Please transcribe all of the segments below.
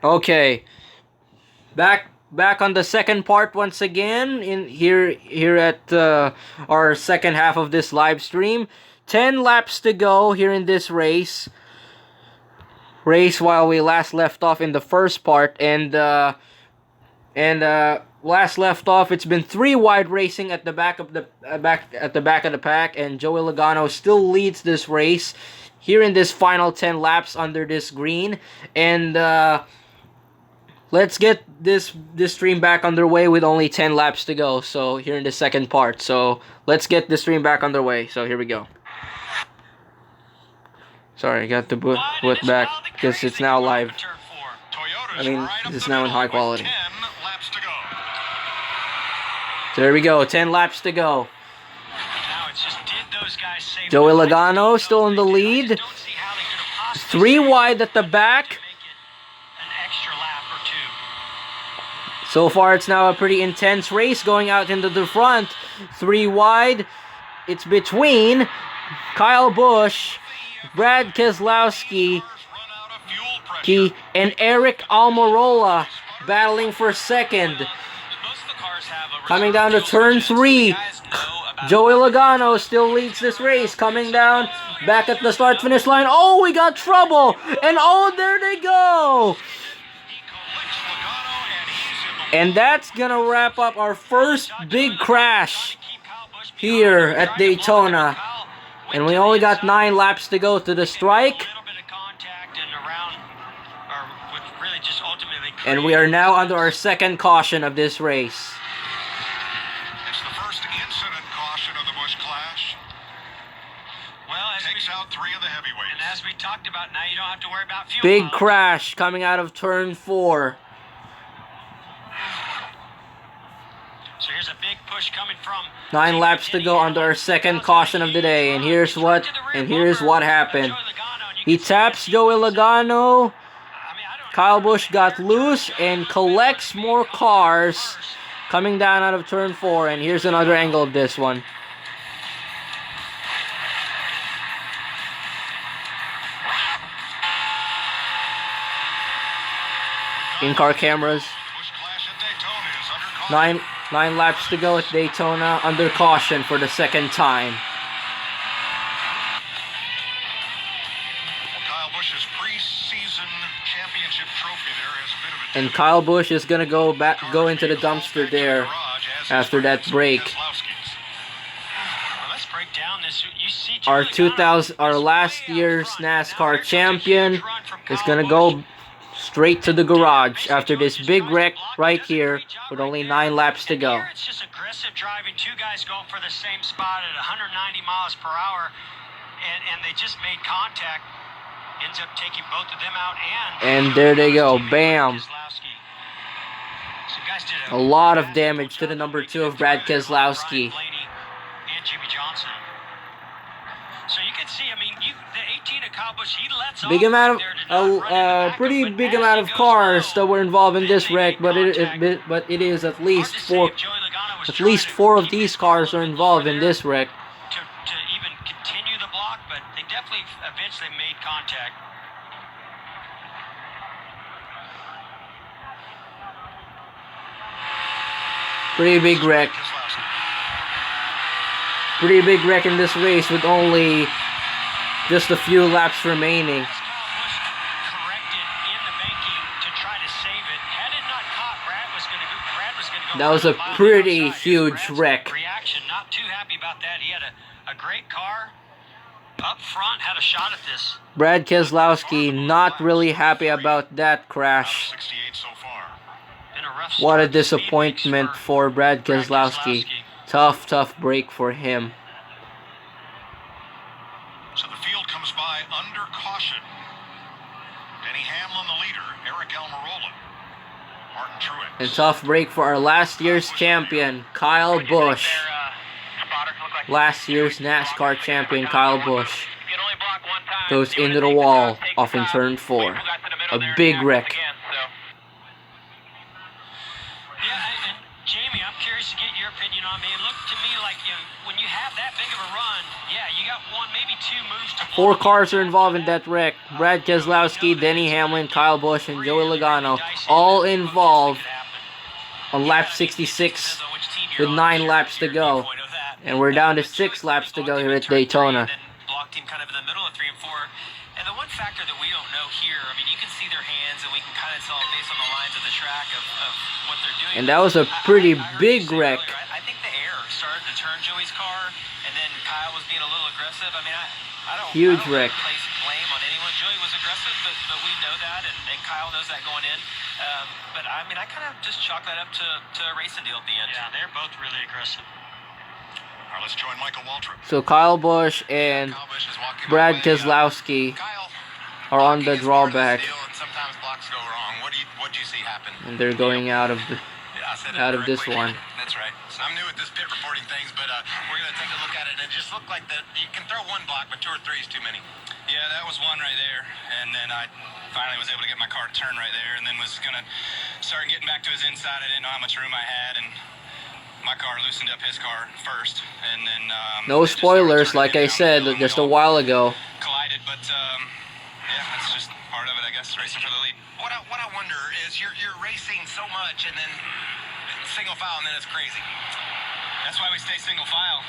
Okay, back on the second part once again in here at our second half of this live stream. 10 laps to go here in this race while we last left off in the first part, and last left off, it's been 3 wide racing at the back of the back of the pack, and Joey Logano still leads this race here in this final 10 laps under this green. And let's get this stream back underway with only 10 laps to go. So here in the second part, so let's get the stream back underway. So here we go. Sorry, I got the boot back because it's now live. I mean, it's now in high quality. So there we go, 10 laps to go. Joey Logano still in the lead. 3 wide at the back. So far, it's now a pretty intense race going out into the front. 3 wide. It's between Kyle Busch, Brad Keselowski, and Eric Almirola battling for second. Coming down to turn 3, Joey Logano still leads this race. Coming down, back at the start-finish line. Oh, we got trouble! And oh, there they go! And that's gonna wrap up our first big crash here at Daytona. And we only got 9 laps to go to the strike. And we are now under our second caution of this race. It's the first incident caution of the Busch clash. Well, takes out 3 of the heavyweights. And as we talked about, now you don't have to worry about fuel. Big crash coming out of turn 4. So here's a big push coming from 9 laps to go under our second caution of the day, and here's what happened. He taps Joey Logano. Kyle Busch got loose and collects more cars coming down out of turn 4, and here's another angle of this one. In-car cameras. 9 laps to go at Daytona, under caution for the second time. Kyle Busch's preseason championship trophy there has a bit of a And Kyle Busch is gonna go into the dumpster there after that break. Let's break down this. You see Our last year's NASCAR champion is gonna go straight to the garage after this big wreck right here with only 9 laps to go. It's just aggressive driving. 2 guys going for the same spot at 190 miles per hour, and they just made contact. Ends up taking both of them out, and there they go, bam. A lot of damage to the number 2 of Brad Keselowski. And Jimmy Johnson. So you can see, I mean, the 18 of Kyle Busch, he lets big amount of pretty big amount of cars that were involved in this wreck, but it is at least 4 of these cars are involved in this wreck. To even continue the block, but they definitely eventually made contact. Pretty big wreck. Pretty big wreck in this race with only just a few laps remaining. That was a pretty huge wreck. Reaction, not too happy about that. He had a great car up front, had a shot at this. Brad Keselowski not really happy about that crash. What a disappointment for Brad Keselowski. Tough break for him. So the field comes by under caution. Denny Hamlin, the leader. Eric Almirola. Martin Truex. And tough break for our last year's champion, Kyle Busch. Last year's NASCAR champion, Kyle Busch. Goes into the wall off in turn 4. A big wreck. Yeah, and Jamie, I'm curious to get your opinion. opinion on me. It looked to me like when you have that big of a run, yeah, you got one, maybe two moves to blow. 4 cars are involved in that wreck. Brad Keselowski, Denny Hamlin, Kyle Busch, and Joey Logano all involved on lap 66 with 9 laps to go. And we're down to 6 laps to go here at Daytona. Block team kind of in the middle of 3 and 4. And the one factor that we don't know here, I mean, you can see their hands, and we can kind of tell based on the lines of the track of what they're doing. And that was a pretty big wreck. I think the air started to turn Joey's car, and then Kyle was being a little aggressive. I mean, I don't Wreck. place blame on anyone. Joey was aggressive, but we know that, and Kyle knows that going in. But I mean, I kind of just chalk that up to a racing deal at the end. Yeah, they're both really aggressive. All right, let's join Michael Waltrip. So Kyle Busch and Kyle Busch is walking Brad away. Keselowski Kyle, are on the blocking is part of this drawback, deal, and sometimes blocks go wrong. What do you see happen? and they're going out of this correctly. one. That's right. So I'm new at this pit reporting things, but we're going to take a look at it. And it just looked like that you can throw one block, but 2 or 3 is too many. Yeah, that was one right there. And then I finally was able to get my car to turn right there, and then was going to start getting back to his inside. I didn't know how much room I had, and my car loosened up his car first. And then No it just started spoilers, turning like I down the said hill, and just we a all while ago. collided, but yeah, that's just part of it, I guess, racing for the lead. What I wonder is you're racing so much, and then single file, and then it's crazy. That's why we stay single file,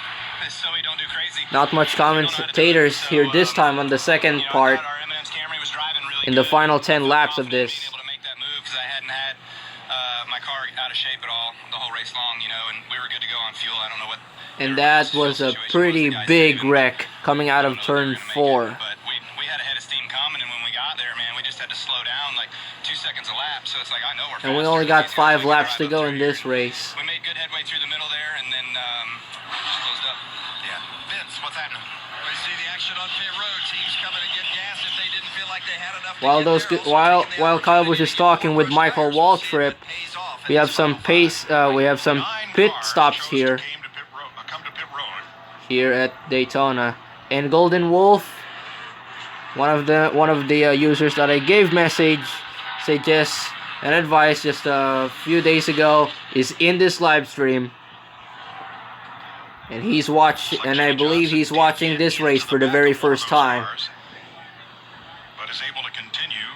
is so we don't do crazy. Not much commentators here this time on the second You know, part I thought our M&M's Camry was driving really in the good. final 10 laps of Confident this. being able to make that move because I hadn't had my car out of shape at all the whole race long, you know, and we were good to go on fuel. I don't know what. And that was a pretty big wreck coming out of turn 4. But we had a head of steam coming, and when we got there, man, we just had to slow down like 2 seconds a lap. So it's like I know we're. And we faster. only got You know, 5 we laps drive to up go through in this here. race. We made good headway through the middle there, and then just closed up. Yeah. Vince, what's happening? We see the action on pit road. Teams coming to get gas if they didn't feel like they had enough. While Kyle Busch is talking with Michael Waltrip, we have some pit stops here at Daytona. And Golden Wolf, one of the users that I gave suggests and advice just a few days ago, is in this live stream. And I believe he's watching this race for the very first time. But is able to continue,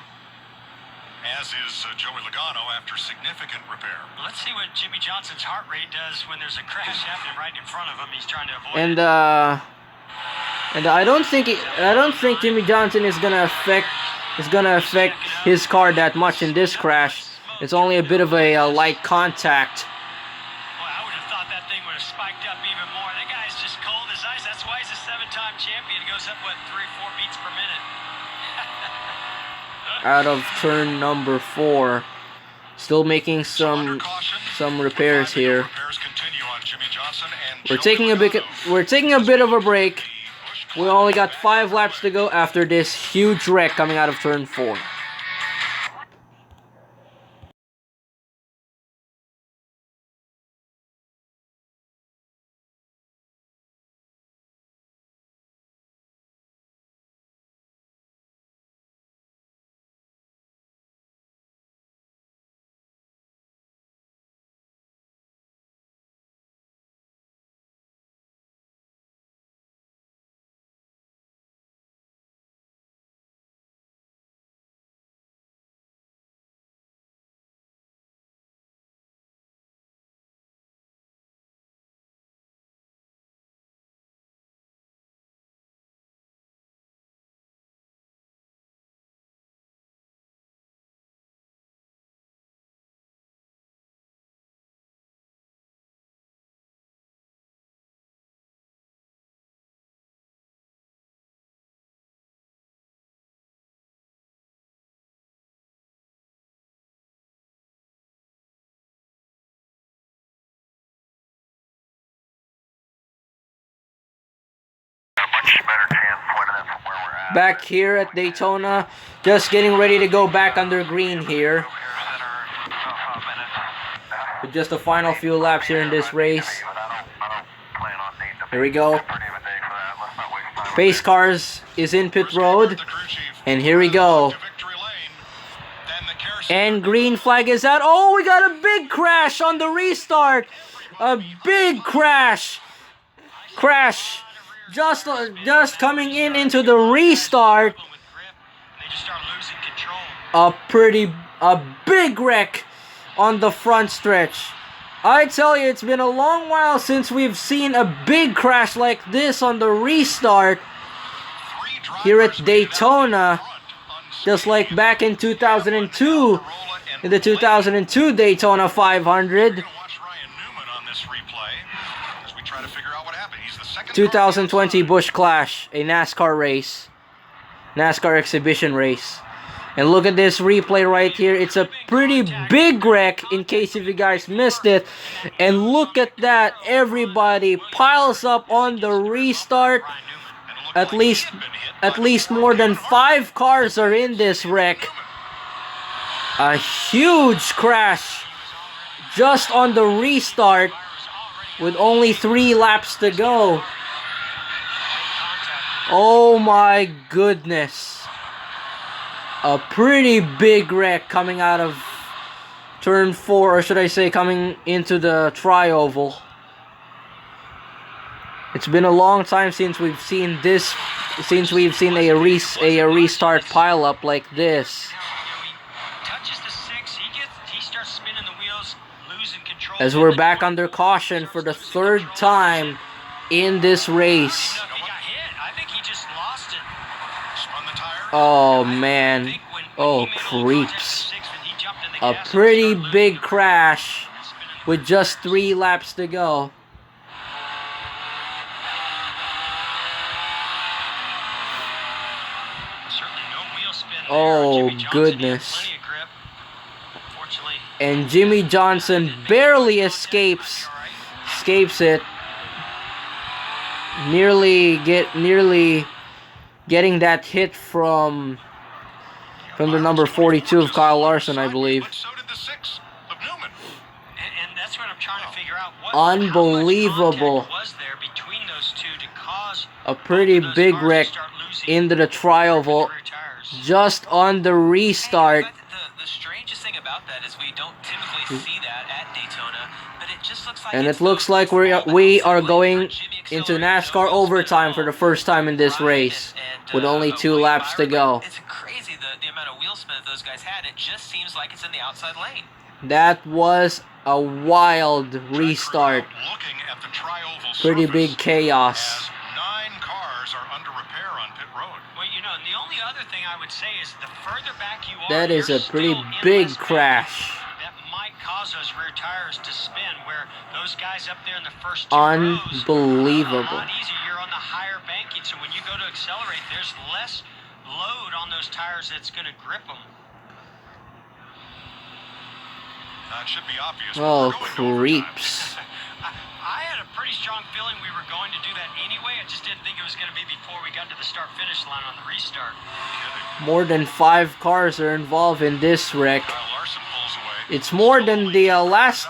as is Joey Logano after significant repair. Let's see what Jimmy Johnson's heart rate does when there's a crash happening right in front of him. He's trying to avoid And it. I don't think Jimmy Johnson is gonna affect his car that much in this crash. It's only a bit of a light contact. Well, I would have thought that thing would have spiked up even more. That guy's just cold as ice. That's why he's a 7-time champion. He goes up, 3-4 beats per minute. Out of turn number 4, still making some repairs here. We're taking a bit of a break. We only got 5 laps to go after this huge wreck coming out of turn 4. Back here at Daytona, just getting ready to go back under green here. With just the final few laps here in this race. Here we go. Pace Cars is in pit road. And here we go. And green flag is out. Oh, we got a big crash on the restart. A big crash. Just coming into the restart. They just start losing control. A big wreck on the front stretch. I tell you, it's been a long while since we've seen a big crash like this on the restart here at Daytona. Just like back in 2002, in the 2002 Daytona 500. 2020 Busch Clash, a NASCAR race. NASCAR exhibition race. And look at this replay right here. It's a pretty big wreck, in case if you guys missed it. And look at that. Everybody piles up on the restart. At least more than 5 cars are in this wreck. A huge crash just on the restart with only 3 laps to go. Oh my goodness. A pretty big wreck coming out of turn 4, or should I say coming into the tri-oval. It's been a long time since we've seen this, since we've seen a restart pile up like this. As we're back under caution for the 3rd time in this race. Oh man, oh creeps. A pretty big crash with just 3 laps to go. Oh goodness. And Jimmy Johnson barely escapes it. Nearly getting that hit from the number 42 of Kyle Larson, I believe. Unbelievable. A pretty big wreck into the tri-oval just on the restart. The strangest thing about that is we don't typically see that at Daytona, but it just looks like, and it looks like we are going into NASCAR overtime for the first time in this race, with only 2 laps to go. It's crazy the amount of wheel spin that those guys had. It just seems like it's in the outside lane. That was a wild restart. Pretty big chaos. 9 cars are under repair on pit road. Well, you know, and the only other thing I would say is the further back you are, that is a pretty big crash. That might cause those rear tires to spin, where those guys up there in the first 2 Unbelievable. rows, a lot easier. You're on the higher banking, so when you go to accelerate, there's less load on those tires that's going to grip them. That should be obvious. Oh, creeps. I had a pretty strong feeling we were going to do that anyway. I just didn't think it was going to be before we got to the start-finish line on the restart. More than 5 cars are involved in this wreck. It's more than the last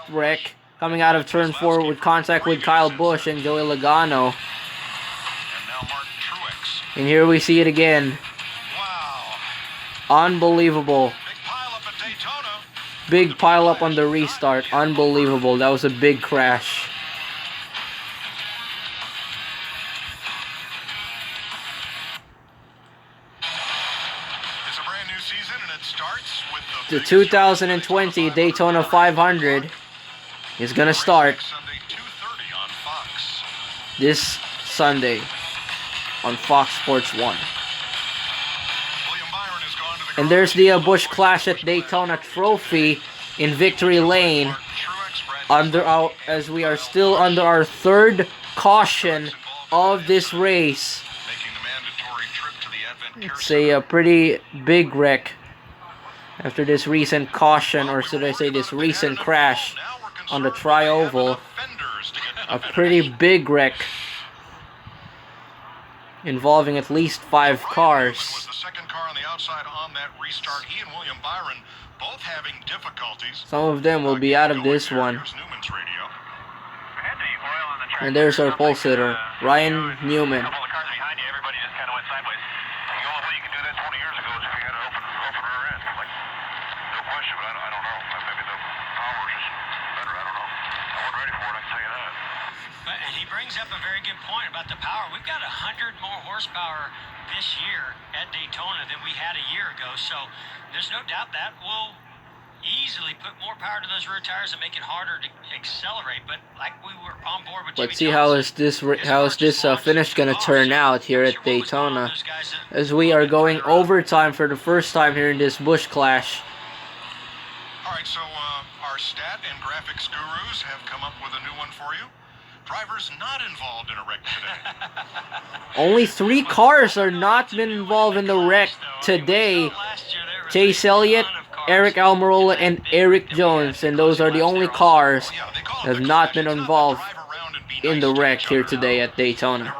wreck coming out of turn 4 with contact with Kyle Busch and Joey Logano. And here we see it again. Unbelievable. Big pile up on the restart. Unbelievable. That was a big crash. It's a brand new season, and it starts with The 2020 Daytona 500 is going to start Sunday 2:30 on Fox. this Sunday on Fox Sports 1. And there's the Busch Clash at Daytona Trophy in Victory Lane. As we are still under our 3rd caution of this race. It's a pretty big wreck after this recent caution, or should I say this recent crash on the tri-oval. A pretty big wreck involving at least 5 cars. Was the second car on the outside on that restart. He and William Byron both having difficulties. Some of them will be out of this one. And there's our pole sitter, Ryan Newman. And he brings up a very good point about the power. We've got 100 more horsepower this year at Daytona than we had a year ago. So there's no doubt that will easily put more power to those rear tires and make it harder to accelerate. But like we were on board with Let's Jimmy see how Johnson, is this finish gonna turn out here at Daytona, as we are going overtime for the first time here in this Busch Clash. All right, so our stat and graphics gurus have come up with a new one for you. Drivers not involved in a wreck today. Only 3 cars are not been involved in the wreck today. Chase Elliott, Eric Almirola, and Eric Jones, and those are the only cars that have not been involved in the wreck here today at Daytona.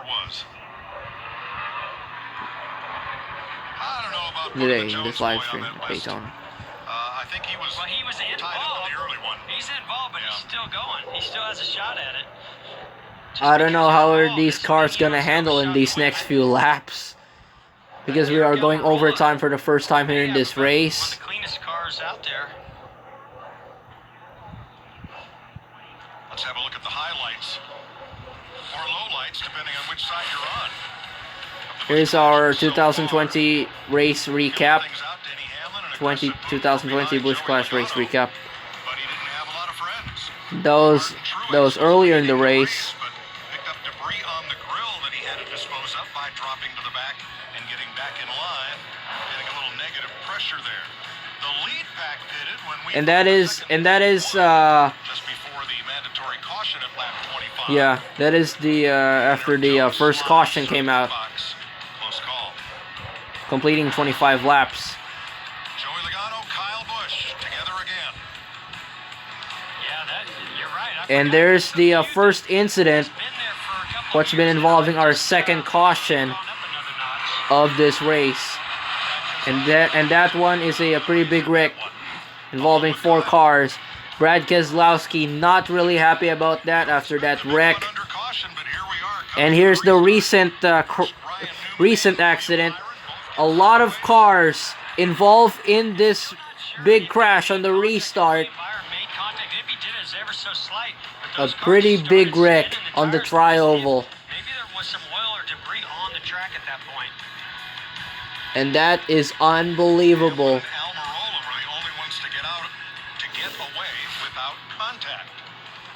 Today in this live stream at Daytona. I think he was involved. He's involved, but he's still going. He still has a shot at it. I don't know how are these cars gonna handle in these next few laps, because we are going overtime for the first time here in this race. One of the cleanest cars out there. Let's have a look at the highlights or lowlights, depending on which side you're on. Here's our 2020 race recap. 2020 Busch Clash race recap. But he didn't have a lot of friends. Those earlier in the race. But picked up debris on the grill that he had to dispose of by dropping to the back and getting back in line, getting a little negative pressure there. The lead pack pitted when we And that is just before the mandatory caution at lap 25. yeah, that is the after the first caution came out, Close call. completing 25 laps. Joey Logano, Kyle Busch together again. Yeah, you're right. And there's the first incident, what's been involving our second caution of this race, and that one is a pretty big wreck involving 4 cars. Brad Keselowski not really happy about that after that wreck. Under caution, but here we are. And here's the recent accident. A lot of cars involved in this big crash on the restart. A pretty big wreck on the tri-oval. Maybe there was some oil or debris on the track at that point. And that is unbelievable. Almirola were the only ones to get out, to get away without contact.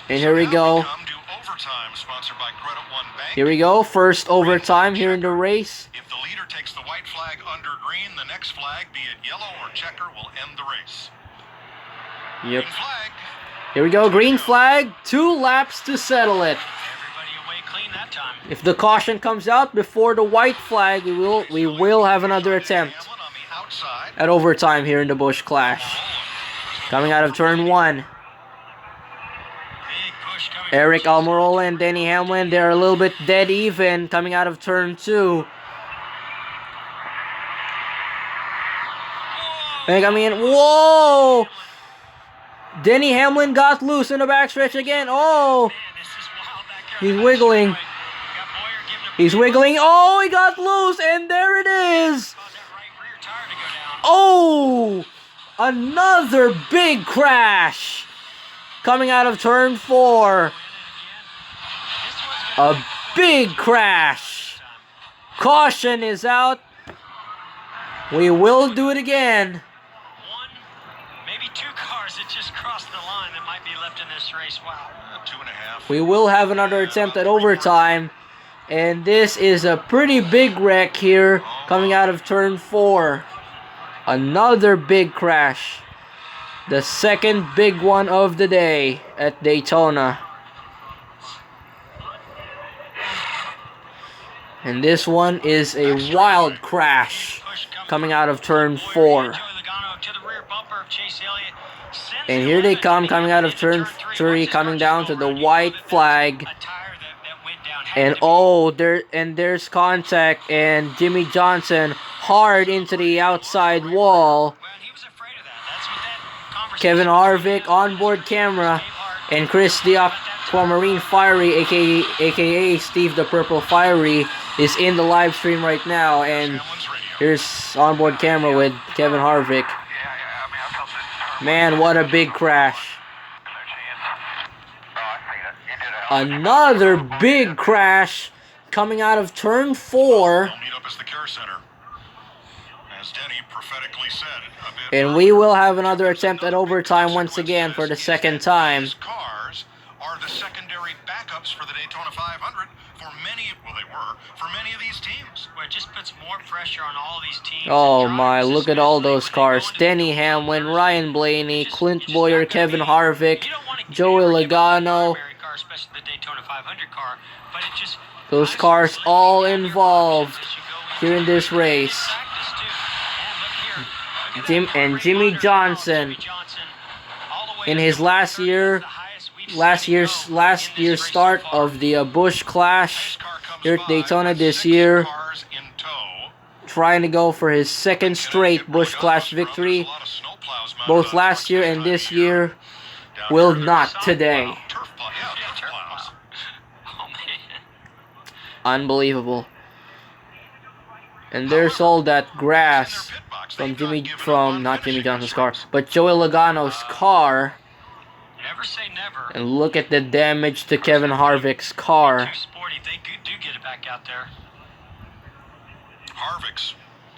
And here we go. Come to overtime, sponsored by Credit One Bank. Here we go. First overtime here in the race. If the leader takes the white flag under green, the next flag, be it yellow or checker, will end the race. Yep. Green flag. Here we go. Green flag. 2 laps to settle it. Everybody away clean that time. If the caution comes out before the white flag, we will have another attempt Hamlin on the outside. at overtime here in the Busch Clash. Coming out of turn 1. Big push coming. Eric Almirola and Denny Hamlin, they're a little bit dead even coming out of turn 2. And coming in, whoa! Denny Hamlin got loose in the backstretch again. Oh, Man, this is wild back there. he's wiggling. We got Boyer giving him He's wiggling. Oh, he got loose, and there it is. Caused that right rear tire to go down. Oh, another big crash coming out of turn 4. This one's gonna A big crash. Caution is out. We will do it again. one, maybe 2 cars that just crossed the line that might be left in this race. Wow. 2.5. We will have another attempt at overtime. And this is a pretty big wreck here coming out of turn 4. Another big crash. The second big one of the day at Daytona. And this one is a wild crash coming out of turn 4. And here they come coming out of turn 3, coming down to the white flag. And oh, there's contact, and Jimmy Johnson hard into the outside wall. Kevin Harvick onboard camera, and Chris the Aquamarine Fiery, aka Steve the Purple Fiery, is in the live stream right now. And here's onboard camera with Kevin Harvick. Man, what a big crash. Another big crash coming out of turn 4. They'll meet up as the care center. As Denny prophetically said a bit And we will have another attempt at overtime once again for the second time. These cars are the secondary backups for the Daytona 500 for many, well, they were, for many of these teams. Well, it just puts more pressure on all these teams. Oh and my, drivers, look at all especially those when they cars. go into the Denny field. Hamlin, Ryan Blaney, You Clint just Boyer, not gonna Kevin be- Harvick, you don't wanna Joey ever give up the Logano. primary car, especially the Daytona 500 car, but it just- Those cars all involved here in this race. Jimmy Johnson in his last year's start of the Busch Clash here at Daytona this year, trying to go for his second straight Busch Clash victory, both last year and this year. Will not today. Unbelievable. And there's all that grass from not Jimmy Johnson's car, but Joey Logano's car. Never say never. And look at the damage to Kevin Harvick's car. Too sporty if they do get it back out there. Harvick's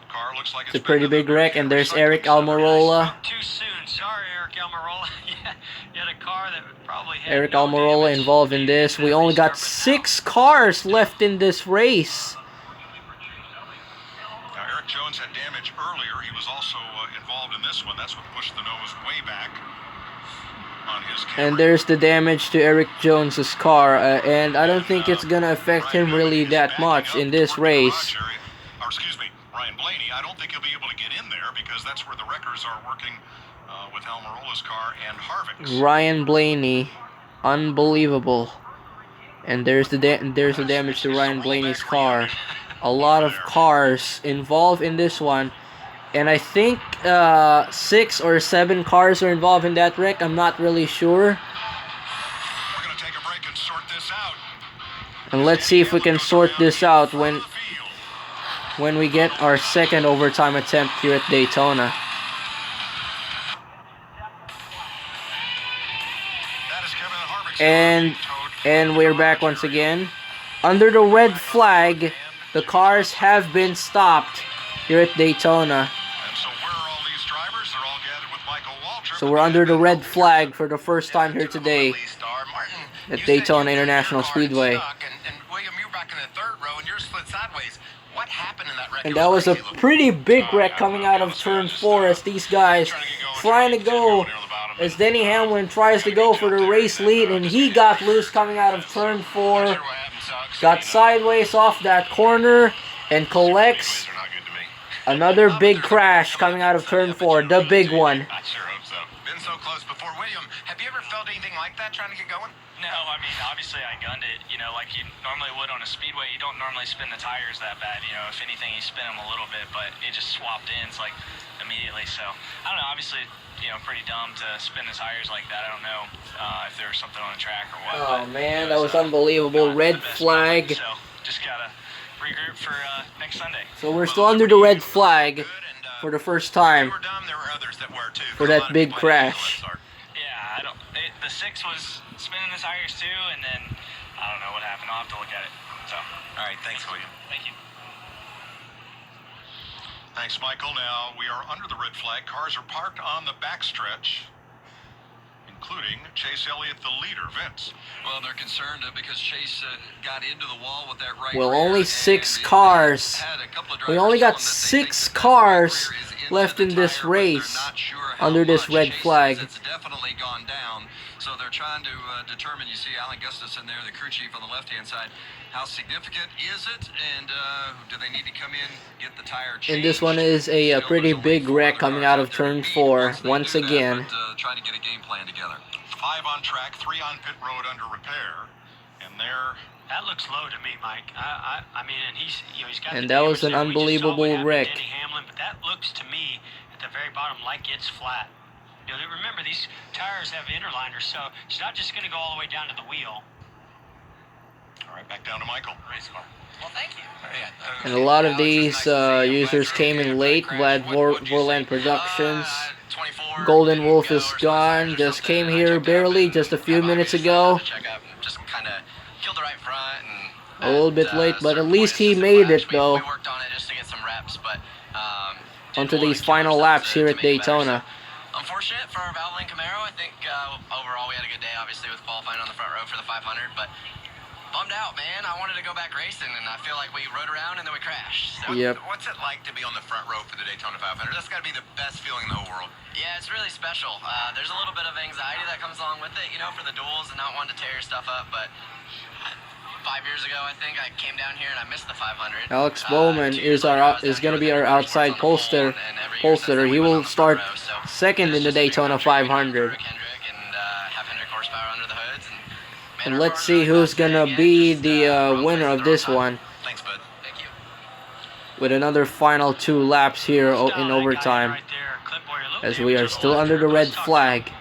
car looks like It's a pretty big wreck, and there's Eric Almirola. Too soon. Sorry, Eric Almirola. Yeah, you had a car that probably had Eric no Almirola damage. involved in this. We only got 6 cars left in this race. Now, Eric Jones had damage earlier. He was also involved in this one. That's what pushed the nose way back on his camera. And there's the damage to Eric Jones's car, and I don't think it's gonna affect him really that much in this race. Ryan Blaney, I don't think he'll be able to get in there because that's where the wreckers are working with Almirola's car and Harvick's. Ryan Blaney, unbelievable. And there's the damage to Ryan Blaney's car. A lot of cars involved in this one. And I think 6 or 7 cars are involved in that wreck. I'm not really sure. We're going to take a break and sort this out. And let's see if we can sort this out when we get our second overtime attempt here at Daytona. That is Kevin Harvick's And we're back once again. Under the red flag, the cars have been stopped here at Daytona. And so where are all these drivers? They're all gathered with Michael Waltrip. So we're under the red flag for the first time here today at Daytona International Speedway. And William, you're back in the third row and you're split sideways. What happened in that wreck? And that was a pretty big wreck coming out of turn 4 as these guys trying to go, as Denny Hamlin tries to go for the race lead, and he got loose coming out of turn 4, got sideways off that corner, and collects another big crash coming out of turn 4, the big one. I sure hope so. Been so close before. William, have you ever felt anything like that trying to get going? No, I mean, obviously I gunned it, you know, like you normally would on a speedway. You don't normally spin the tires that bad, you know. If anything, you spin them a little bit, but it just swapped ends, like, immediately. So, I don't know, obviously, you know, pretty dumb to spin the tires like that. I don't know if there was something on the track or what. Oh man, that was unbelievable. Red flag. So, just gotta regroup for next Sunday. So we're still under the red flag for the first time You were dumb, there were others that were too. for that big crash. Yeah, the 6 was spinning the tires too, and then I don't know what happened. I'll have to look at it. So, All right, thanks, William. thank you. Thanks, Michael. Now we are under the red flag. Cars are parked on the backstretch, including Chase Elliott, the leader. Vince. Well, they're concerned because Chase got into the wall with that right Well, rear, only and 6 it cars. had a couple of We drivers only got telling that they 6 think that cars right rear is left into in the this tire, but they're race not sure how under this much. red Chase says flag. It's definitely gone down. So they're trying to determine. You see Alan Gustafson there, the crew chief on the left-hand side. How significant is it, and do they need to come in, get the tire changed? And this one is a Still, pretty there's only big 4 wreck other coming cars out of there to turn beat 4 once they once do that, again. but, trying to get a game plan together. 5 on track, 3 on pit road under repair, and there. That looks low to me, Mike. I mean, and he's got. And the that was damage an there. We just saw what unbelievable happened to wreck. Denny Hamlin, but that looks to me at the very bottom like it's flat. You know, remember these tires have interliners, so it's not just going to go all the way down to the wheel. All right, back down to Michael. Race car. Well, thank you. And a lot of these users came in late. Vlad Vorland Productions. 24. Golden Wolf is gone. Just came here barely, just a few minutes ago. Check out. Just kind of killed the right front. And A little bit late, but at certain least point, he it's just a made clash. it though. We worked on it just to get some reps, but Onto didn't want these to kill final ourselves laps to here at make it better. Daytona. So, unfortunate for our Valvoline Camaro. I think overall we had a good day, obviously, with qualifying on the front row for the 500, but bummed out, man. I wanted to go back racing, and I feel like we rode around and then we crashed. So. Yep. What's it like to be on the front row for the Daytona 500? That's got to be the best feeling in the whole world. Yeah, it's really special. There's a little bit of anxiety that comes along with it, you know, for the duels and not wanting to tear your stuff up, but 5 years ago, I think, I came down here and I missed the 500. Alex Bowman is going to be our outside pollster. He will start second in the Daytona 500. And let's see who's going to be the winner of this one. Thanks, bud. Thank you. With another final 2 laps here in overtime, as we are still under the red flag,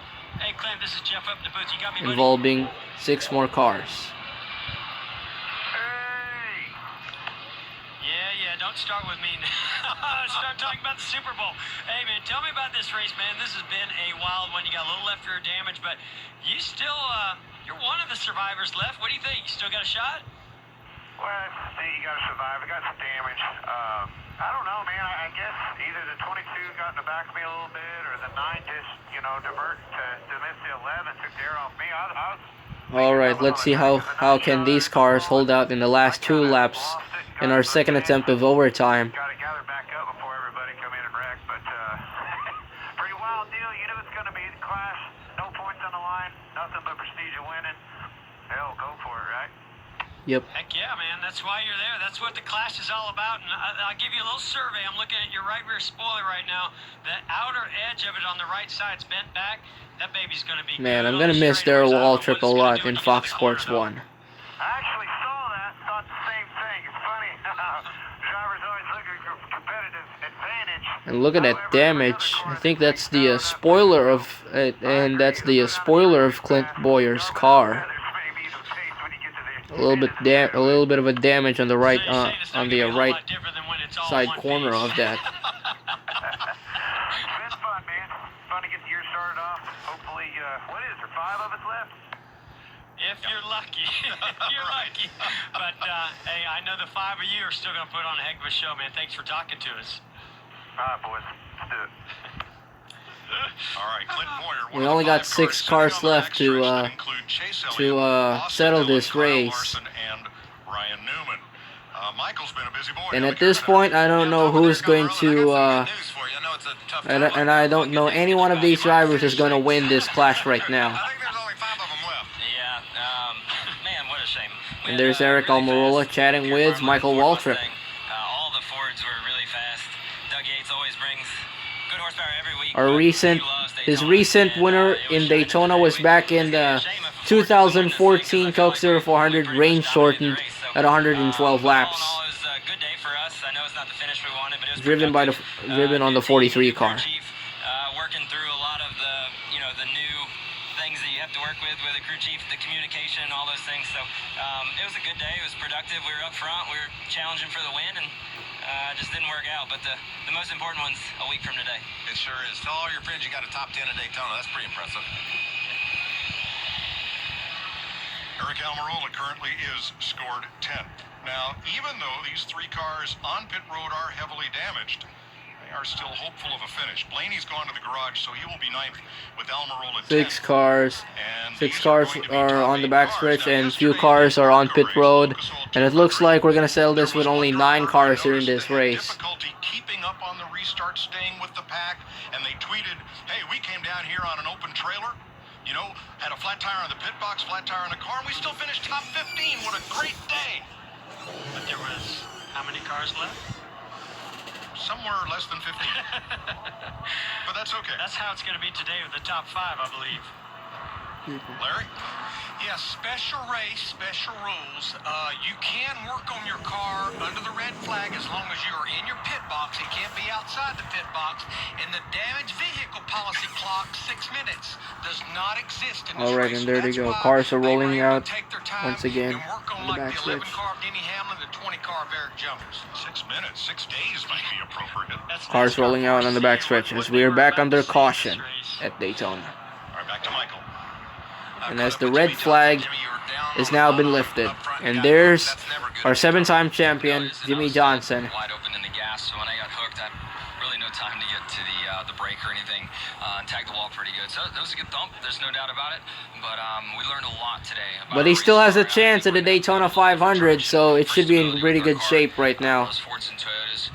Hey, Clint, this is Jeff up in the booth. You got me, buddy? involving 6 more cars. Yeah, don't start with me now. Start talking about the Super Bowl. Hey, man, tell me about this race, man. This has been a wild one. You got a little left rear damage, but you still, you're one of the survivors left. What do you think? You still got a shot? Well, you got to survive. I got some damage. I don't know, man. I guess either the 22 got in the back of me a little bit, or the 9 just, diverted to miss the 11, took the air off me. All right, let's see how can these cars hold out in the last 2 laps in our second attempt of overtime. Got to gather back up before everybody come in and wreck, but pretty wild deal. You know it's going to be the clash. No points on the line, nothing but prestige of winning. Hell, go for it, right? Yep. Heck yeah, man. That's why you're there. That's what the clash is all about. And I'll give you a little survey. I'm looking at your right rear spoiler right now. The outer edge of it on the right side's bent back. That baby's going to be Man, good I'm on going to the miss straightaways. Darrell I don't know what Waltrip it's a gonna lot do when in you get Fox to the corner, Sports though. 1. I actually saw that, thought the same thing. It's funny. Drivers always looking for competitive advantage. And look at that damage. I think that's the spoiler of and that's the spoiler of Clint Boyer's car. A little bit of a damage on the right on the right side corner of that. It's been fun, man. Fun to get the year started off. Hopefully, what is there, 5 of us left? If you're lucky. You're lucky. But, hey, I know the 5 of you are still going to put on a heck of a show, man. Thanks for talking to us. All right, boys. Let's do it. All right, Clint Boyer. We only got 6 cars left to settle this race. And at this point, I don't know who's going to, and I don't know any one of these drivers is going to win this clash right now. I think there's only 5 of them left. Yeah, man, what a shame. And there's Eric Almirola chatting with Michael Waltrip. All the Fords were really fast. Doug Yates always brings good horsepower every week. His recent winner in Daytona was back in the 2014 Coke 0400, range shortened at 112 laps. Driven on the 43 car. Working through a lot of the new things that you have to work with the crew chief, the communication, all those things. So it was a good day. It was productive. We were up front. We were challenging for the win, and just didn't work out. But the most important one's a week from today. It sure is. Tell all your friends you got a top 10 at Daytona. That's pretty impressive. Eric Almirola currently is scored 10. Now, even though these 3 cars on pit road are heavily damaged, they are still hopeful of a finish. Blaney's gone to the garage, so he will be 9th with Almirola 10. 6 cars. And 6 these cars going to be are top on the 8 backstretch, cars. Now, and few yesterday cars in the are on Echo pit race, road. Lucas Oil And it looks like we're going to settle this there with was only one 9 driver cars I here in noticed this that had race. difficulty keeping up on the restart, staying with the pack, and they tweeted, "Hey, we came down here on an open trailer, had a flat tire on the pit box, flat tire on the car, and we still finished top 15. What a great day!" But there was how many cars left? Somewhere less than 15. But that's okay. That's how it's going to be today with the top 5, I believe. Larry? Yeah, special race, special rules. You can work on your car under the red flag as long as you are in your pit box. It can't be outside the pit box. And the damaged vehicle policy clock, 6 minutes, does not exist in this All right, race. and there they That's go. why Cars are they were rolling able out to take their time once again and work on in the like the 11 backstretch. car of Denny Hamlin, the 20 car of Eric Jones. 6 minutes, 6 days might be appropriate. Cars rolling out on the backstretch as we are back under caution at Daytona. All right, back to Michael. And as the red flag is now been lifted. And there's our 7-time champion, Jimmy Johnson. Wide open in the gas, so when I got hooked, I really no time to get to the brake or anything, and tagged the wall pretty good. So it was a good thump, there's no doubt about it. But we learned a lot today. But he still has a chance at the Daytona 500, so it should be in pretty good shape right now. Those Fords and Toyotas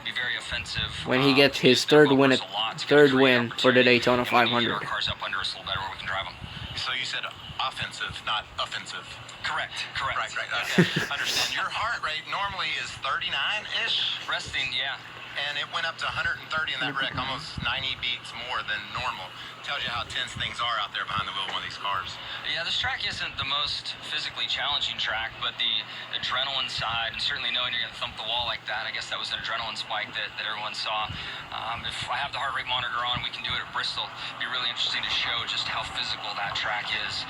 be very offensive. When he gets his third win for the Daytona 500. Our cars up under us a little better where we can drive them. So you said offensive, not offensive. Correct. Right. Okay. Understand. Your heart rate normally is 39-ish. Resting, yeah. And it went up to 130 in that wreck, almost 90 beats more than normal. Tells you how tense things are out there behind the wheel of one of these cars. Yeah, this track isn't the most physically challenging track, but the adrenaline side, and certainly knowing you're going to thump the wall like that, I guess that was an adrenaline spike that everyone saw. If I have the heart rate monitor on, we can do it at Bristol. It'd be really interesting to show just how physical that track is.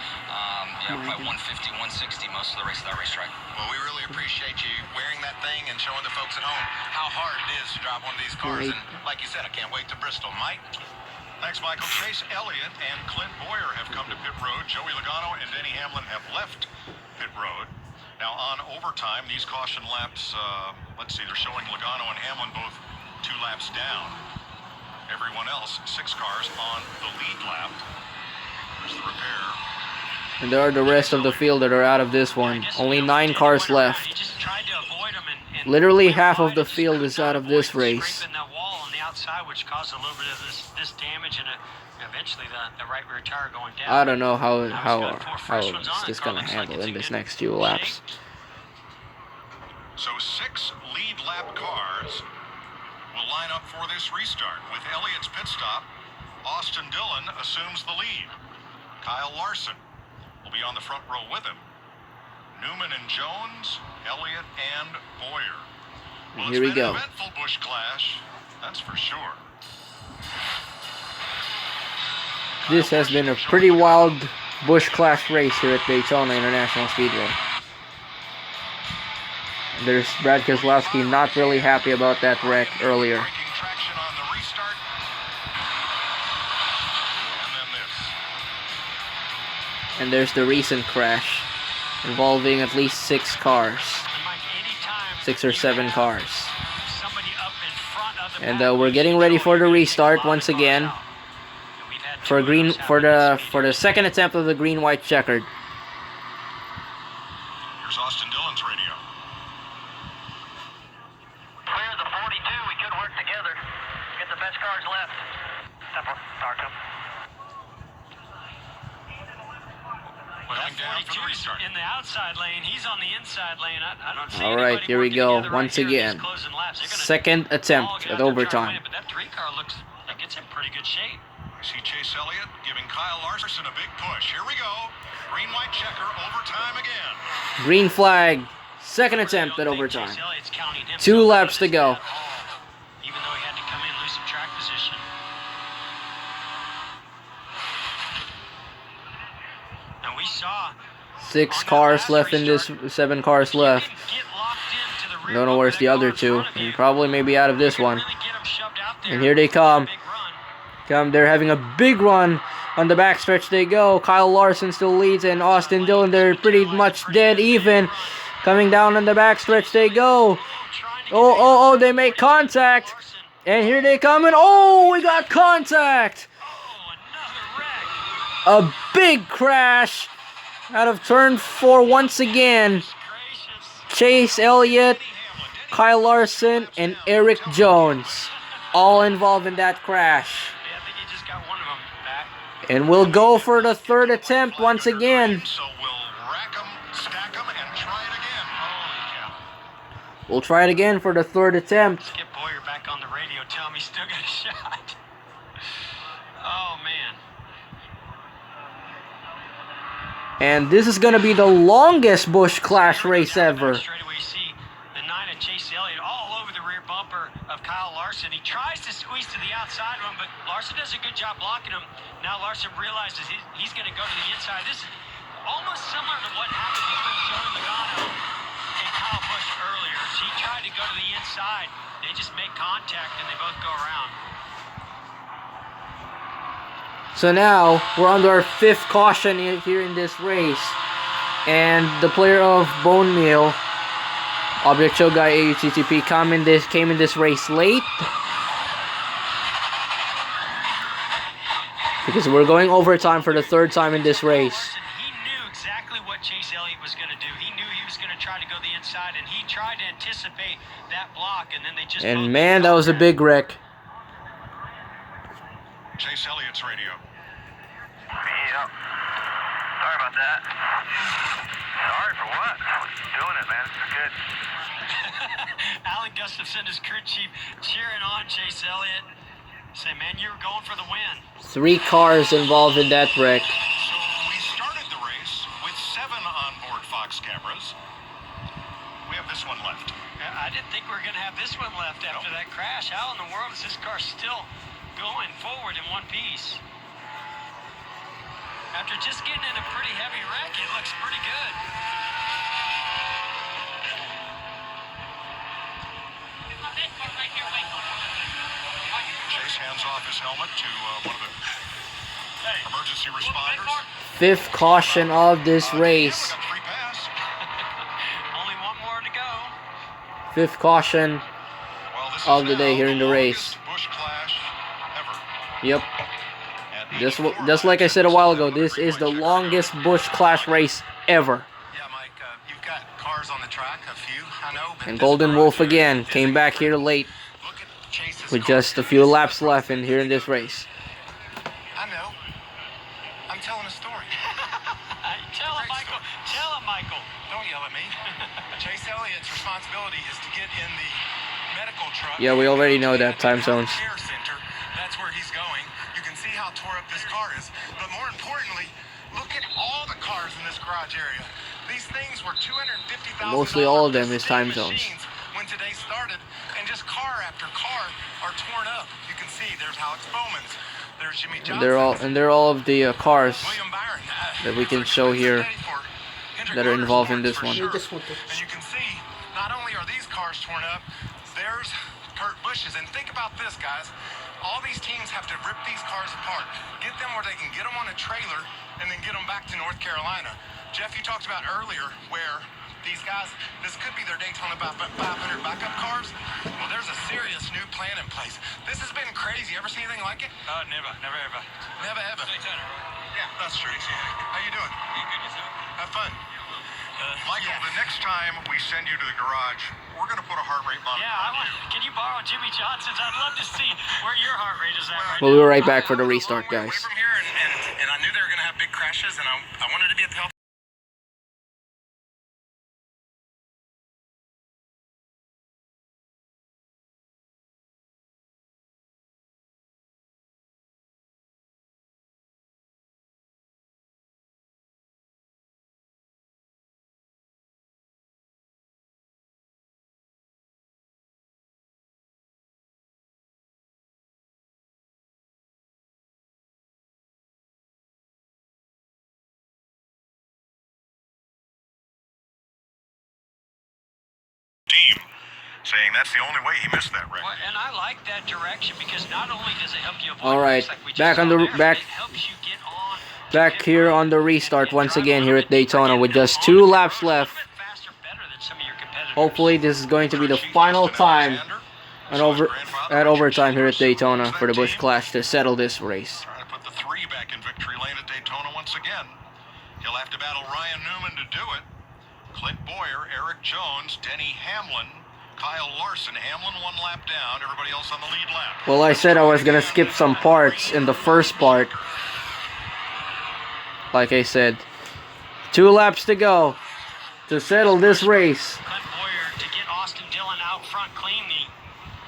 Probably 150, 160 most of the race of that racetrack. Well, we really appreciate you wearing that thing and showing the folks at home how hard it is to drive one of these cars. And like you said, I can't wait to Bristol. Mike? Thanks, Michael. Chase Elliott and Clint Boyer have come to pit road. Joey Logano and Denny Hamlin have left pit road. Now, on overtime, these caution laps, let's see, they're showing Logano and Hamlin both 2 laps down. Everyone else, 6 cars on the lead lap. There's the repair. And there are the rest of the field that are out of this one. Only 9 cars left. Literally half of the field is out of this race. Outside, which caused a little bit of this damage and eventually the right rear tire going down. I don't know how is this gonna handle in this next few laps. So 6 lead lap cars will line up for this restart. With Elliott's pit stop, Austin Dillon assumes the lead. Kyle Larson will be on the front row with him. Newman and Jones, Elliott and Boyer. Well, here we go. An eventful Busch clash. That's for sure. This has been a pretty wild Busch Clash race here at Daytona International Speedway. There's Brad Keselowski not really happy about that wreck earlier. Traction on the restart. And then this. And there's the recent crash involving at least 6 cars. 6 or 7 cars. And we're getting ready for the restart once again for the second attempt of the green-white checkered. Here's Austin Dillon's radio. Clear the 42. We could work together. Get the best cars left. Starcom. Well, that 42's in the outside lane. He's on the inside lane. I don't see all right, here we go. Once again, second attempt at overtime. But that 3 car looks like it's in pretty good shape. I see Chase Elliott giving Kyle Larson a big push. Here we go. Green-white checker, overtime again. Green flag, second attempt at overtime. 2 laps to go. Even though he had to come in and lose some track position. And we saw 6 cars left in this, 7 cars left. Don't know where's the other 2. And probably maybe out of this one. And here they come. They're having a big run. On the backstretch they go. Kyle Larson still leads, and Austin Dillon, they're pretty much dead even. Coming down on the backstretch they go. Oh, they make contact. And here they come, and oh, we got contact. A big crash out of turn 4 once again. Chase Elliott, Kyle Larson, and Eric Jones all involved in that crash. And we'll go for the 3rd attempt once again. So we'll rack them, stack them, and try it again. Holy cow. We'll try it again for the 3rd attempt. Get Boyer back on the radio. Tell him he's still got a shot. Oh, man. And this is going to be the longest Busch Clash race ever. Straight away, see the 9 of Chase Elliott all over the rear bumper of Kyle Larson. He tries to squeeze to the outside of him, but Larson does a good job blocking him. Now Larson realizes he's going to go to the inside. This is almost similar to what happened between Joey Logano and Kyle Busch earlier. He tried to go to the inside. They just make contact, and they both go around. So now, we're under our 5th caution here in this race. And the player of Bone Meal, Object Show Guy AUTTP, came in this race late. Because we're going overtime for the third time in this race. He knew exactly what Chase Elliott was going to do. He knew he was going to try to go the inside, and he tried to anticipate that block, and then they just... And man, that was a big wreck. Chase Elliott's radio. Yep. Sorry about that. Sorry for what? Doing it, man. It's good. Alan Gustafson, his crew chief, cheering on Chase Elliott. Say, man, you were going for the win. 3 cars involved in that wreck. So we started the race with 7 onboard Fox cameras. We have this one left. I didn't think we were going to have this one left after that crash. How in the world is this car still going forward in one piece? After just getting in a pretty heavy wreck, it looks pretty good. Chase hands off his helmet to one of the emergency responders. 5th caution of this race. Yeah, we got 3 pass. Only one more to go. 5th caution Well, this of is the day now here in the longest race. Busch clash ever. Yep. At Just like I said a while ago, this is the longest Busch Clash race ever. Yeah, Mike, you've got cars on the track, a few, I know. But And this Golden garage Wolf area again is came back here late Look at Chase's with car. just a few laps left in here in this race. I know. I'm telling a story. Tell him, Great Michael. story. Tell him, Michael. Don't yell at me. Chase Elliott's responsibility is to get in the medical truck. Yeah, we already know that, time zones. Care center. That's where he's going. You can see how tore up this car is. But more importantly, look at all the cars in this garage area. These things were $250,000. Mostly all of them is time zones. When today started, and just car after car are torn up. You can see there's Alex Bowman's, there's Jimmy Johnson. And they're all of the cars William Byron, that we can show here that are involved in this one. And you can see, not only are these cars torn up, there's Kurt Busch's. And think about this, guys. All these teams have to rip these cars apart, get them where they can get them on a trailer, and then get them back to North Carolina. Jeff, you talked about earlier where these guys, this could be their Daytona 500 backup cars. Well, there's a serious new plan in place. This has been crazy. Ever seen anything like it? Never ever. Never ever. Daytona, right? Yeah, that's true. How you doing? Good yourself? Have fun. Michael, Yeah. the next time we send you to the garage, we're going to put a heart rate monitor Yeah, on you. can you borrow Jimmy Johnson's? I'd love to see where your heart rate is at right We'll be right back for the restart, Away guys. from here, and I knew they were going to have big crashes, and I wanted to be at the help. Team saying that's the only way he missed that wreck. Well, and I like that direction because not only does it help you avoid All right, wrecks like we just back on saw the- there, back- it helps you get on Back here on the restart once again here at Daytona with just 2 laps left. Hopefully this is going to be the final time at overtime here at Daytona for the Busch Clash to settle this race. Trying to put the 3 back in victory lane at Daytona once again. He'll have to battle Ryan Newman to do it. Clint Boyer, Eric Jones, Denny Hamlin, Kyle Larson. Hamlin 1 lap down, everybody else on the lead lap. Well, I said I was going to skip some parts in the first part. Like I said, 2 laps to go to settle this race. Clint Boyer to get Austin Dillon out front cleanly.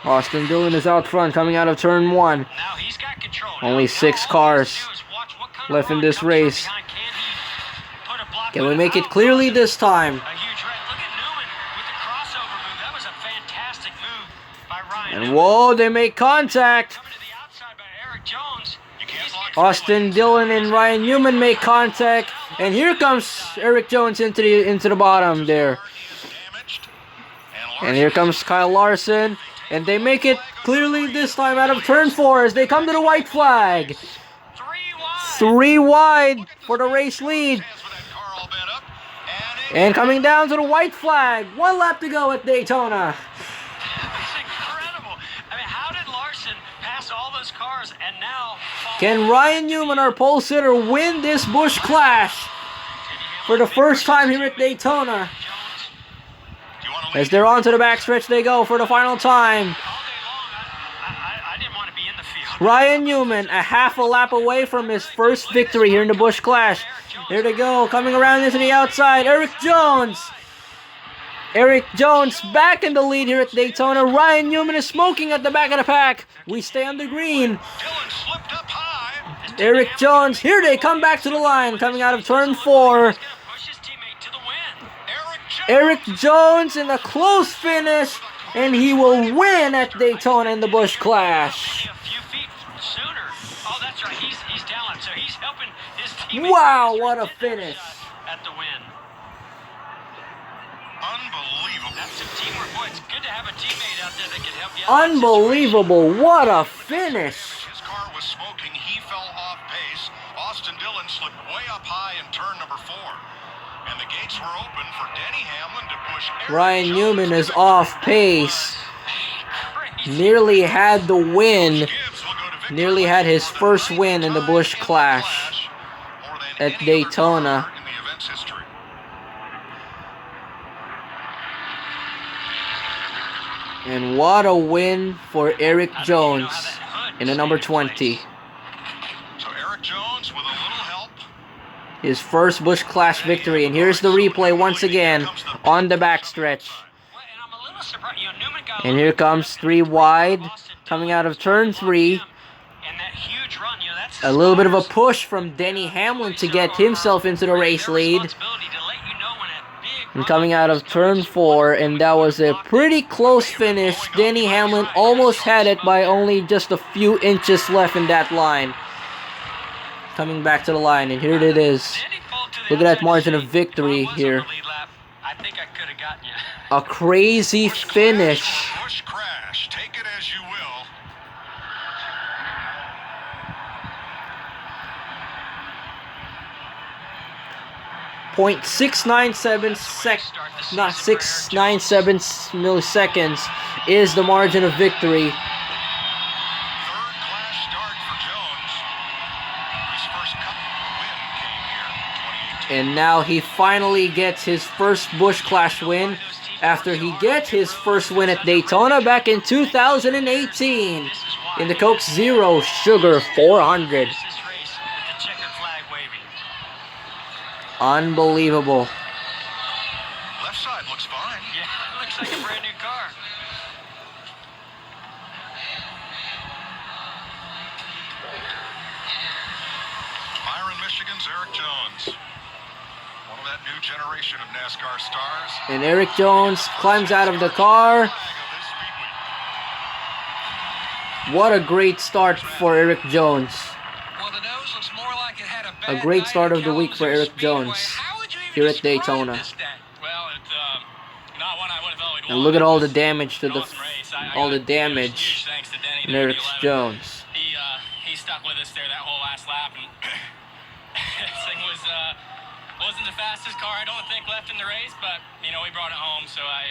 Austin Dillon is out front coming out of turn 1. Now he's got control. Only Now 6 all cars he has to do is watch what kind of left in run this comes from race. behind. Can he put a block Can on we it? make it How clearly close this time? A huge wreck. Look at Newman with the crossover move. That was a fantastic move by Ryan. And whoa, they make contact. Coming to the outside by Eric Jones. Austin Dillon and Ryan Newman make contact, and here comes Eric Jones into the bottom there. And here comes Kyle Larson, and they make it clearly this time out of turn 4 as they come to the white flag. 3 wide for the race lead. And coming down to the white flag. 1 lap to go at Daytona. It's incredible. I mean, how did Larson pass all those cars and now fall? Can Ryan Newman, our pole sitter, win this Busch Clash for the first time here at Daytona? As they're on to the backstretch they go for the final time. All day long, I didn't want to be in the field. Ryan Newman, a half a lap away from his first victory here in the Busch Clash. Here they go, coming around into the outside. Eric Jones. Eric Jones back in the lead here at Daytona. Ryan Newman is smoking at the back of the pack. We stay on the green. Dillon slipped up high. Eric Jones, here they come back to the line, coming out of turn 4. Push his teammate to the win. Eric Jones in a close finish, and he will win at Daytona in the Busch Clash. A few feet sooner. Oh, that's right. He's down, so he's helping his teammate. Wow, what a finish. At the win. Unbelievable. That's some teamwork. Boy, it's good to have a teammate out there that can help you out. Unbelievable, what a finish. His car was smoking. He fell off pace. Austin Dillon slipped way up high in turn number 4. And the gates were open for Denny Hamlin to push Eric Ryan Jones Newman to is victory. off pace. Nearly had the win. Gibbs will go to victory Nearly had his for the first 9th win in the time Busch in the Clash more than at any other Daytona. car in the event's history. And what a win for Eric Jones in the number 20. So Eric Jones with a little help. His first Busch Clash victory. And here's the replay once again on the backstretch. Well, and I'm a little surprised. You know, Newman got And here comes 3 wide, coming out of turn 3. And that huge run, you know, that's A little bit of a push from Denny Hamlin to get himself into the race lead. And coming out of turn 4, and that was a pretty close finish. Denny Hamlin almost had it by only just a few inches left in that line. Coming back to the line, and here it is. Look at that margin of victory here. I think I could have gotten you. A crazy finish. Busch crash. Take it as you will. Not 697 milliseconds is the margin of victory. Third clash start for Jones. His first cup win came here in 2018. And now he finally gets his first Busch Clash win after he gets his first win at Daytona back in 2018 in the Coke Zero Sugar 400. Unbelievable. Left side looks fine. Yeah, it looks like a brand new car. Byron, Michigan's Eric Jones. One of that new generation of NASCAR stars. And Eric Jones climbs out of the car. What a great start for Eric Jones. Well, the nose looks more like it had a bad A great night start at of the week for Kalamazoo Eric Speedway. Jones How would you even here at describe Daytona. this day? Well, it's not one I would have thought we'd And won. look at all It the was damage to an the awesome race. I all the gotta give damage huge thanks to Denny in there at Eric the 11. Jones. He stuck with us there that whole last lap, and this thing wasn't the fastest car I don't think left in the race, but you know we brought it home, so I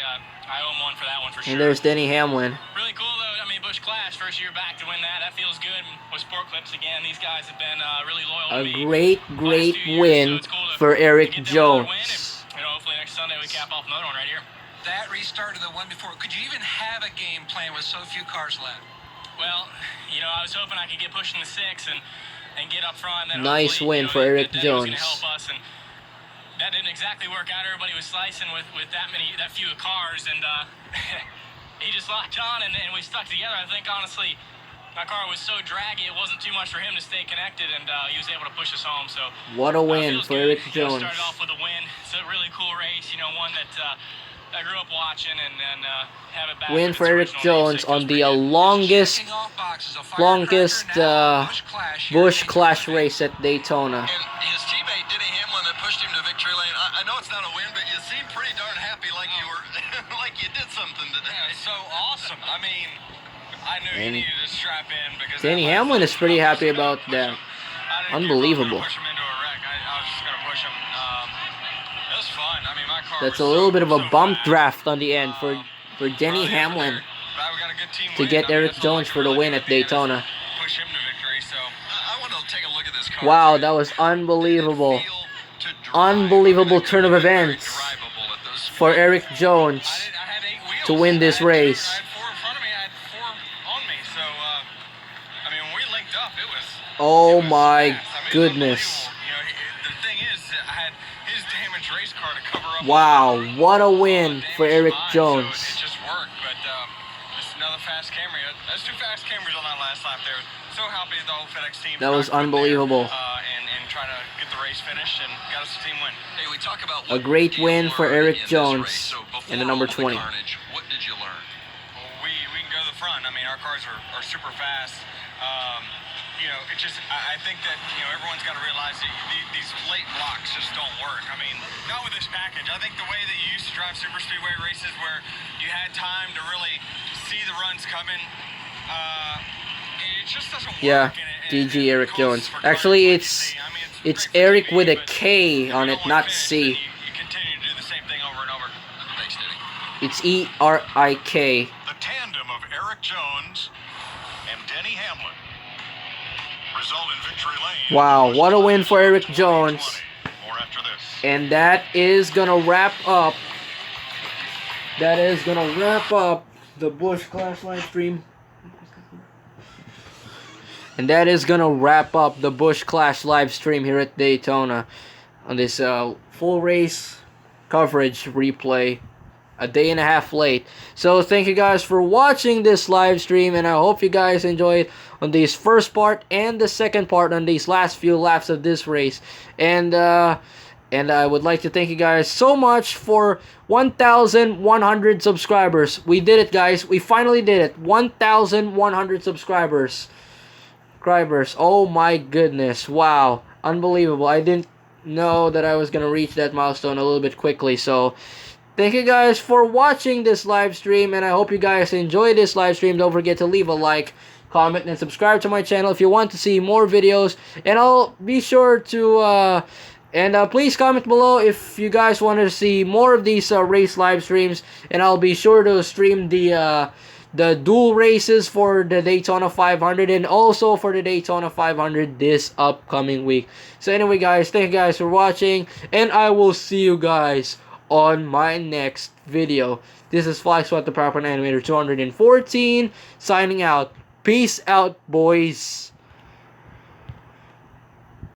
owe him one for that one for sure. And there's Denny Hamlin. Really cool though. I mean, Busch Clash, first year back to win that. That feels good. And with Sport Clips again, these guys have been really loyal to A me. great Last 2 years, win so it's cool to for Eric get them another Jones. win, and, you know, hopefully next Sunday we cap off another one right here. That restart of the one before. Could you even have a game plan with so few cars left? Well, you know, I was hoping I could get pushing the 6 and get up front. Then Nice hopefully, win you know, for Eric that was gonna Jones. help us, and that didn't exactly work out. Everybody was slicing with that few cars, and he just locked on, and we stuck together. I think honestly, my car was so draggy, it wasn't too much for him to stay connected, and he was able to push us home. So What a win feels for good. Eric You know, Jones. started off with a win. It's a really cool race. You know, one that I grew up watching, and have it back. Win in for its Eric original Jones 86 was on pretty the good. longest Checking off boxes, a firecracker, now Busch Clash here Busch in Clash Daytona. race at Daytona. And his teammate Denny Hamlin that pushed him to victory lane. I know it's not a win, but you seem pretty darn happy, like you were, like you did something today. Yeah, it's so awesome. I mean, I knew he And needed to strap in because Denny that Hamlin is pretty happy about push that. him. I didn't care if I was Unbelievable. gonna push him into a wreck. I was just gonna push him. It was fun. I mean, That's a little bit of a bump draft on the end for Denny Hamlin to get Eric Jones for the win at Daytona. Push him to victory. So I want to take a look at this car. Wow, that was unbelievable. Unbelievable turn of events for Eric Jones I had 8 wheels to win this race. I had 4 in front of me. I had 4 on me. So I mean, when we linked up, it was. Oh it was my fast. I mean, goodness. you know, the thing is, I had his damaged race car to cover up. Wow, what a win for Eric So Jones. it just worked, but just another fast Camry. That's 2 fast Camrys on that last lap there. So happy the whole FedEx team. That was unbelievable. And try to get the race finished and got us a team win. Hey, we talk about A what great you win for learned Eric in this Jones race. So in the before number all 20. carnage, what did you learn? Well, we can go to the front. I mean, our cars are super fast. You know, it just, I think that, you know, everyone's got to realize that these late blocks just don't work. I mean, not with this package. I think the way that you used to drive super speedway races where you had time to really see the runs coming, it just doesn't work. Yeah, And DG Eric goes Jones. for cars Actually, like you it's see. I mean, it's great Eric for with a TV, but K if on you it, don't wanna not finish, C. then you continue to do the same thing over and over. Thanks, Denny. It's ERIK. The tandem of Eric Jones and Denny Hamlin. Result in victory lane. Wow, what a win for Eric Jones. More after this. And that is gonna wrap up. That is gonna wrap up the Busch Clash live stream. And that is gonna wrap up the Busch Clash live stream here at Daytona on this full race coverage replay. A day and a half late. So thank you guys for watching this live stream, and I hope you guys enjoyed on this first part and the second part on these last few laps of this race. And I would like to thank you guys so much for 1,100 subscribers. We did it, guys. We finally did it. 1,100 subscribers. Oh my goodness. Wow. Unbelievable. I didn't know that I was going to reach that milestone a little bit quickly. So thank you guys for watching this live stream, and I hope you guys enjoy this live stream. Don't forget to leave a like, comment, and subscribe to my channel if you want to see more videos. And I'll be sure to please comment below if you guys want to see more of these race live streams, and I'll be sure to stream the dual races for the Daytona 500 and also for the Daytona 500 this upcoming week. So anyway, guys, thank you guys for watching, and I will see you guys on my next video. This is FlySwat the PowerPoint Animator 214 signing out. Peace out, boys.